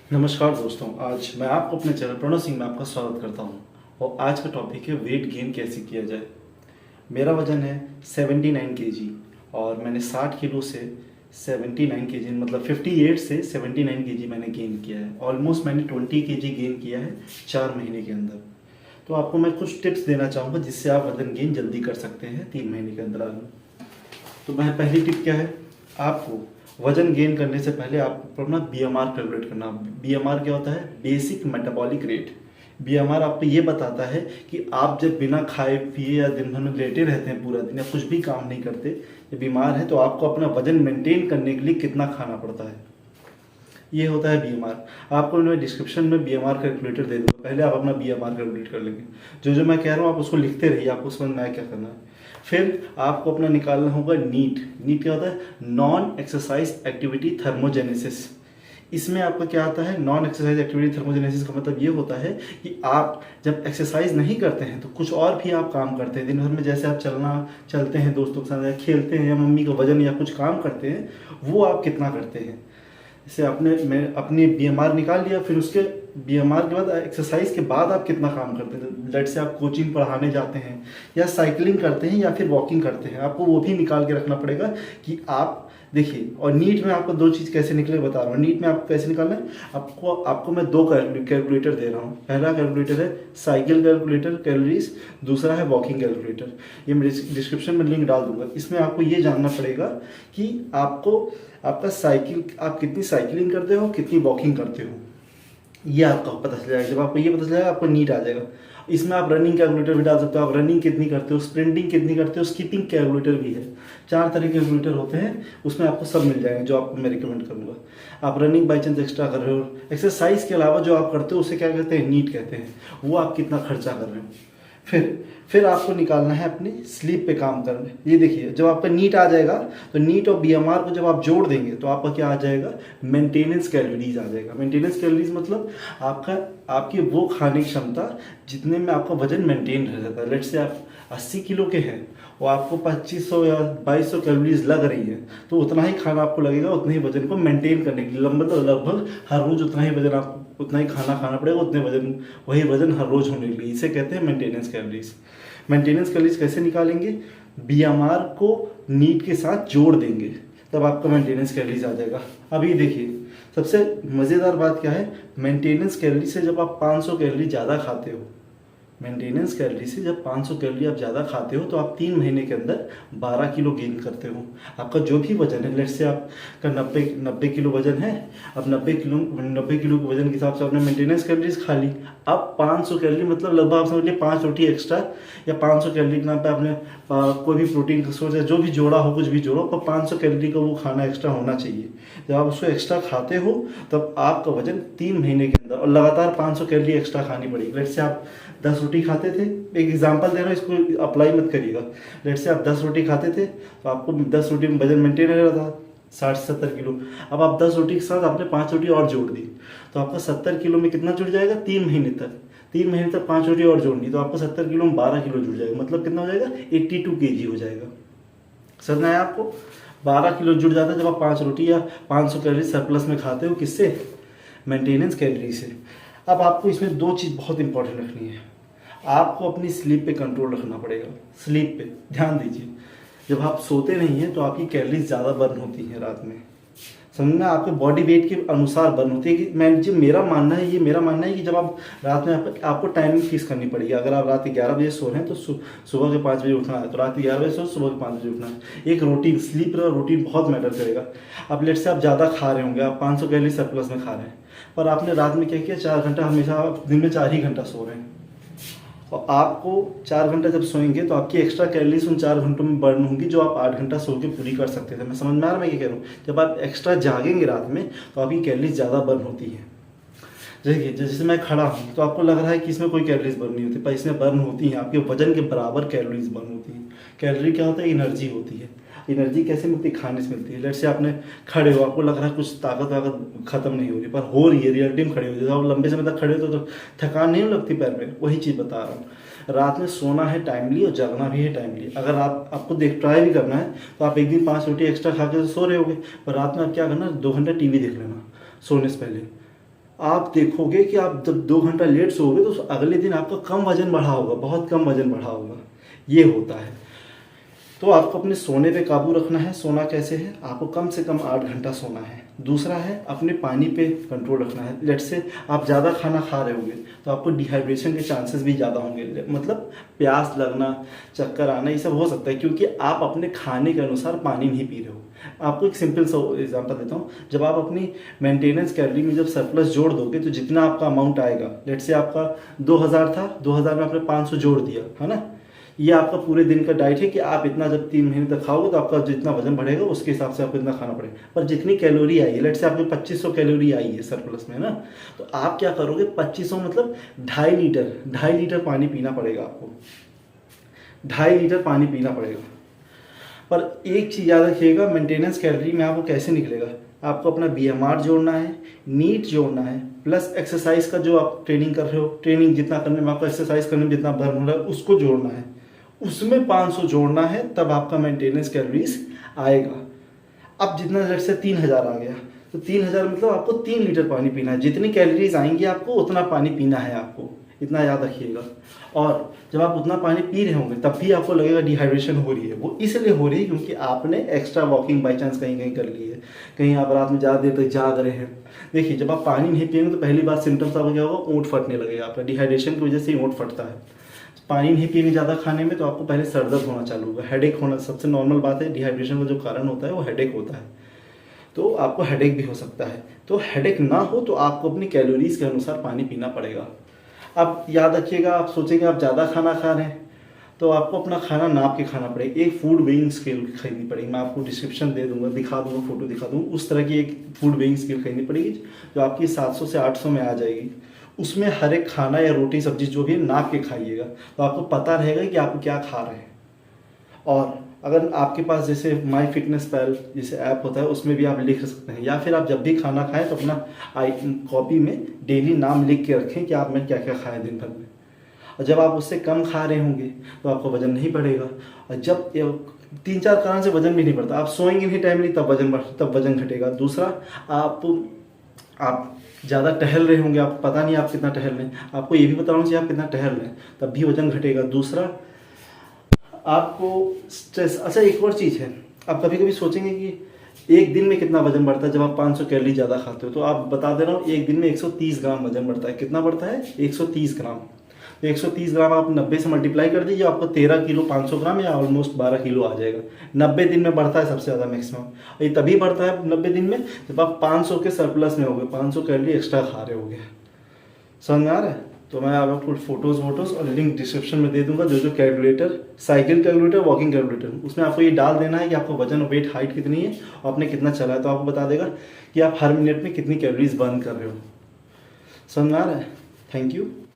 नमस्कार दोस्तों, आज मैं आपको अपने चैनल प्रणव सिंह में आपका स्वागत करता हूं। और आज का टॉपिक है वेट गेन कैसे किया जाए। मेरा वजन है 79 केजी और मैंने 60 किलो से 79 केजी मतलब 58 से 79 केजी मैंने गेन किया है। ऑलमोस्ट मैंने 20 केजी गेन किया है 4 महीने के अंदर। तो आपको मैं कुछ टिप्स देना चाहूँगा जिससे आप वजन गेन जल्दी कर सकते हैं 3 महीने के अंदर। तो मैं पहली टिप क्या है, आपको वजन गेन करने से पहले आपको अपना बीएमआर कैलकुलेट करना। बीएमआर क्या होता है? Basic metabolic rate. बीएमआर आपको ये बताता है कि आप जब बिना खाए पिए या दिन भर में लेटे रहते हैं पूरा दिन या कुछ भी काम नहीं करते या बीमार हैं, तो आपको अपना वजन मेंटेन करने के लिए कितना खाना पड़ता है। ये होता है बीएमआर। आपको मैं डिस्क्रिप्शन में बीएमआर कैलकुलेटर दे दूँगा, पहले आप अपना बीएमआर कैलकुलेट कर लेंगे। जो मैं कह रहा हूँ आप उसको लिखते रहिए, आपको समझ में आए क्या करना है। फिर आपको अपना निकालना होगा नीट। नीट क्या होता है? Non exercise activity thermogenesis. इसमें आपका क्या आता है? नॉन एक्सरसाइज एक्टिविटी थर्मोजेनेसिस का मतलब ये होता है कि आप जब एक्सरसाइज नहीं करते हैं तो कुछ और भी आप काम करते हैं दिन भर में। जैसे आप चलते हैं दोस्तों के साथ या खेलते हैं या मम्मी का वजन या कुछ काम करते हैं, वो आप कितना करते हैं। जैसे मैं अपनी बीएमआर निकाल लिया, फिर उसके बीएमआर के बाद एक्सरसाइज के बाद आप कितना काम करते हैं। लेट से आप कोचिंग पढ़ाने जाते हैं या साइकिलिंग करते हैं या फिर वॉकिंग करते हैं, आपको वो भी निकाल के रखना पड़ेगा कि आप देखिए। और नीट में आपको दो चीज़ कैसे निकले बता रहा हूँ। नीट में आपको कैसे निकालना है, आपको मैं दो कैलकुलेटर दे रहा हूँ। पहला कैलकुलेटर है साइकिल कैलकुलेटर कैलोरीज, दूसरा है वॉकिंग कैलकुलेटर। ये मैं डिस्क्रिप्शन में लिंक डाल दूंगा। इसमें आपको ये जानना पड़ेगा कि आप कितनी साइकिलिंग करते हो, कितनी वॉकिंग करते हो, ये आपका पता चल जाएगा। जब आपको ये पता चल जाएगा आपको नीट आ जाएगा। इसमें आप रनिंग कैलकुलेटर भी डाल सकते हो, आप रनिंग कितनी करते हो, स्प्रिंटिंग कितनी करते हो, स्किपिंग कैलकुलेटर भी है। 4 तरह के कैलकुलेटर होते हैं, उसमें आपको सब मिल जाएंगे जो आपको मैं रिकमेंड करूँगा। आप रनिंग बाई चांस एक्स्ट्रा कर रहे हो, एक्सरसाइज के अलावा जो आप करते हो उसे क्या कहते हैं? नीट कहते हैं। वो आप कितना खर्चा कर रहे हो। फिर आपको निकालना है अपनी स्लीप पे काम करने। ये देखिए, जब आपका नीट आ जाएगा तो नीट और बीएमआर को जब आप जोड़ देंगे तो आपका क्या आ जाएगा? मेंटेनेंस कैलोरीज आ जाएगा। मेंटेनेंस कैलोरीज मतलब आपकी वो खाने की क्षमता जितने में आपका वजन मेंटेन रह जाता है। लेट से आप 80 किलो के हैं और आपको 2500 या 2200 कैलोरीज लग रही है, तो उतना ही खाना आपको लगेगा, उतने ही वजन को मेंटेन करने के लिए। लगभग हर रोज उतना ही वजन आपको उतना ही खाना खाना पड़ेगा, वही वजन हर रोज होने के लिए। इसे कहते हैं मेंटेनेंस कैलोरीज। मेंटेनेंस कैलोरीज कैसे निकालेंगे? बीएमआर को नीट के साथ जोड़ देंगे, तब आपका मेंटेनेंस कैलोरीज आ जाएगा। अभी देखिए, सबसे मज़ेदार बात क्या है, मेंटेनेंस कैलोरी से जब आप 500 कैलोरी ज़्यादा खाते हो, मेंटेनेंस कैलोरी से जब 500 कैलोरी आप ज़्यादा खाते हो तो आप 3 महीने के अंदर 12 किलो गेन करते हो। आपका जो भी वजन है, लेट से आपका 90 किलो वजन है, अब 90 किलो के वजन के हिसाब से आपने मेंटेनेंस कैलोरीज खा ली। अब 500 कैलोरी मतलब लगभग आप समझ लीजिए 5 रोटी एक्स्ट्रा, या 500 कैलोरी के नाम पे आपने कोई भी प्रोटीन का सोर्स जो भी जोड़ा हो, कुछ भी जोड़ो, पर 500 कैलोरी का वो खाना एक्स्ट्रा होना चाहिए। जब आप उसको एक्स्ट्रा खाते हो तब आपका वजन 3 महीने के अंदर, और लगातार 500 कैलोरी एक्स्ट्रा खानी पड़ेगी। लेट से आप 10 रोटी खाते थे, एक एग्जांपल दे रहा हूँ, इसको अप्लाई मत करिएगा। लेट से आप 10 रोटी खाते थे तो आपको 10 रोटी में वजन मेंटेन रह रहा था 60-70 किलो। अब आप 10 रोटी के साथ आपने 5 रोटी और जोड़ दी तो आपका 70 किलो में कितना जुड़ जाएगा? 3 महीने तक। 3 महीने तक 5 रोटी और जोड़नी तो आपको 70 किलो में 12 किलो जुड़ जाएगा। मतलब कितना हो जाएगा? 82 केजी हो जाएगा। समझना है आपको? 12 किलो जुड़ जाता है जब आप 5 रोटी या 500 कैलोरी सरप्लस में खाते हो। किससे? मेंटेनेंस कैलोरी से। अब आपको इसमें दो चीज़ बहुत इंपॉर्टेंट रखनी है। आपको अपनी स्लीप पे कंट्रोल रखना पड़ेगा। स्लीप पे ध्यान दीजिए। जब आप सोते नहीं हैं तो आपकी कैलोरीज ज़्यादा बर्न होती हैं रात में। समझना, आपके बॉडी वेट के अनुसार बर्न होती है। कि मेरा मानना है कि जब आप रात में आपको टाइमिंग फिक्स करनी पड़ेगी। अगर आप रात के 11 बजे सो रहे हैं तो सुबह के 5 बजे उठना है, तो रात के 11 बजे सो, सुबह के 5 बजे उठना है। एक रूटीन, स्लीप का रूटीन बहुत मैटर करेगा। अब लेट से आप ज़्यादा खा रहे होंगे, आप 500 कैलोरी सरप्लस में खा रहे हैं, पर आपने रात में क्या किया? 4 घंटा, हमेशा आप दिन में 4 ही घंटा सो रहे हैं, और आपको 4 घंटा जब सोएंगे तो आपकी एक्स्ट्रा कैलोरीज उन 4 घंटों में बर्न होंगी जो आप 8 घंटा सो के पूरी कर सकते थे। मैं समझ में आ रहा है मैं क्या कह रहा हूँ? जब आप एक्स्ट्रा जागेंगे रात में तो आपकी कैलोरीज ज़्यादा बर्न होती है। जैसे मैं खड़ा हूँ तो आपको लग रहा है कि इसमें कोई कैलोरीज बर्न नहीं होती, पर इसमें बर्न होती हैं। आपके वजन के बराबर कैलोरीज बर्न होती हैं। कैलोरी क्या होता है? एनर्जी होती है। एनर्जी कैसे मिलती है? खाने से मिलती है। लेट से आपने खड़े हो, आपको लग रहा है कुछ ताकत खत्म नहीं हो रही, पर हो रही है। रियलिटी में खड़े हो, जब आप लंबे समय तक खड़े हो तो थकान नहीं लगती पैर में। वही चीज़ बता रहा हूँ। रात में सोना है टाइमली और जगना भी है टाइमली। अगर आपको ट्राई भी करना है तो आप एक दिन 5 रोटी एक्स्ट्रा खा के तो सो रहे होगे, पर रात में आप क्या करना? 2 घंटा टीवी देख लेना सोने से पहले। आप देखोगे कि आप जब 2 घंटा लेट सोओगे तो अगले दिन आपका कम वजन बढ़ा होगा, बहुत कम वजन बढ़ा होगा। ये होता है। तो आपको अपने सोने पे काबू रखना है। सोना कैसे है, आपको कम से कम 8 घंटा सोना है। दूसरा है अपने पानी पे कंट्रोल रखना है। लेट से आप ज़्यादा खाना खा रहे होंगे तो आपको डिहाइड्रेशन के चांसेस भी ज़्यादा होंगे, मतलब प्यास लगना, चक्कर आना, ये सब हो सकता है क्योंकि आप अपने खाने के अनुसार पानी नहीं पी रहे हो। आपको एक सिंपल सा एग्जांपल देता हूँ। जब आप अपनी मेंटेनेंस कैलोरी में जब सरप्लस जोड़ दोगे तो जितना आपका अमाउंट आएगा, लेट से आपका 2000 था, 2000 में आपने 500 जोड़ दिया, है ना। ये आपका पूरे दिन का डाइट है कि आप इतना जब 3 महीने तक खाओगे तो आपका जितना वजन बढ़ेगा उसके हिसाब से आपको इतना खाना पड़ेगा। पर जितनी कैलोरी आई है, लेट से आपको 2500 कैलोरी आई है सरप्लस में ना, तो आप क्या करोगे, 2500 मतलब 2.5 लीटर पानी पीना पड़ेगा आपको। 2.5 लीटर पानी पीना पड़ेगा। पर एक चीज़ याद रखिएगा, मेंटेनेंस कैलोरी में आपको कैसे निकलेगा, आपको अपना BMR जोड़ना है, नीट जोड़ना है, प्लस एक्सरसाइज का जो आप ट्रेनिंग कर रहे हो, ट्रेनिंग जितना करने में आपको एक्सरसाइज करने में जितना बर्न हो रहा है उसको जोड़ना है, उसमें 500 जोड़ना है, तब आपका मेंटेनेंस कैलोरीज आएगा। अब जितना लेट से 3000 आ गया तो 3000 मतलब आपको 3 लीटर पानी पीना है। जितनी कैलोरीज आएंगी आपको उतना पानी पीना है, आपको इतना याद रखिएगा। और जब आप उतना पानी पी रहे होंगे तब भी आपको लगेगा डिहाइड्रेशन हो रही है। वो इसलिए हो रही है क्योंकि आपने एक्स्ट्रा वॉकिंग बाई चांस कहीं कहीं कर ली है, कहीं आप रात में ज़्यादा देर तक जाग रहे हैं। देखिए, जब आप पानी नहीं पिएंगे तो पहली बार सिम्टम्स आपको क्या होगा, ऊँट फटने लगेगा आपका। डिहाइड्रेशन की वजह से ही ऊँट फटता है। पानी नहीं पिएंगे ज़्यादा खाने में तो आपको पहले सर दर्द होना चालू होगा, हेडेक होना सबसे नॉर्मल बात है। डिहाइड्रेशन का जो कारण होता है वो हेडेक होता है, तो आपको हेडेक भी हो सकता है। तो हेडेक ना हो तो आपको अपनी कैलोरीज के अनुसार पानी पीना पड़ेगा। अब याद रखिएगा, आप सोचेंगे आप ज़्यादा खाना खा रहे हैं तो आपको अपना खाना नाप के खाना पड़ेगा। एक फूड वेइंग स्केल खरीदनी पड़ेगी, मैं आपको डिस्क्रिप्शन दे दूंगा, दिखा दूंगा, फोटो दिखा दूंगा। उस तरह की एक फूड वेइंग स्केल खरीदनी पड़ेगी जो आपकी 700 से 800 में आ जाएगी। उसमें हर एक खाना या रोटी सब्जी जो भी है नाप के खाइएगा, तो आपको पता रहेगा कि आप क्या खा रहे हैं। और अगर आपके पास जैसे माई फिटनेस पैल जैसे ऐप होता है उसमें भी आप लिख सकते हैं, या फिर आप जब भी खाना खाएं तो अपना कॉपी में डेली नाम लिख के रखें कि आपने क्या क्या खाया दिन भर में। और जब आप उससे कम खा रहे होंगे तो आपको वजन नहीं बढ़ेगा। और जब 3-4 कारण से वजन भी नहीं बढ़ता, आप सोएंगे नहीं टाइमली तब वजन घटेगा। दूसरा, आप ज़्यादा टहल रहे होंगे, आप पता नहीं आप कितना टहल रहे हैं, आपको ये भी पता होना चाहिए आप कितना टहल रहे हैं, तब भी वजन घटेगा। दूसरा, आपको स्ट्रेस, अच्छा एक और चीज़ है, आप कभी कभी सोचेंगे कि एक दिन में कितना वजन बढ़ता है जब आप 500 कैलोरी ज़्यादा खाते हो। तो आप बता दे रहा हूँ, एक दिन में 130 ग्राम वजन बढ़ता है। कितना बढ़ता है? 130 ग्राम। तो 130 ग्राम आप 90 से मल्टीप्लाई कर दीजिए, आपको 13 किलो 500 ग्राम या ऑलमोस्ट 12 किलो आ जाएगा। 90 दिन में बढ़ता है सबसे ज़्यादा मैक्सिमम। ये तभी बढ़ता है 90 दिन में जब आप 500 के सरप्लस में हो गए, 500 कैलोरी एक्स्ट्रा खा रहे होगे। समझ में आ रहा है? तो मैं आपको फोटोज़ और लिंक डिस्क्रिप्शन में दे दूंगा, जो calculator, cycle calculator, walking calculator, उसमें आपको ये डाल देना है कि आपको वजन, वेट, हाइट कितनी है और आपने कितना चला है, तो आपको बता देगा कि आप हर मिनट में कितनी कैलोरीज बर्न कर रहे हो। समझ में आ रहा है? Thank you.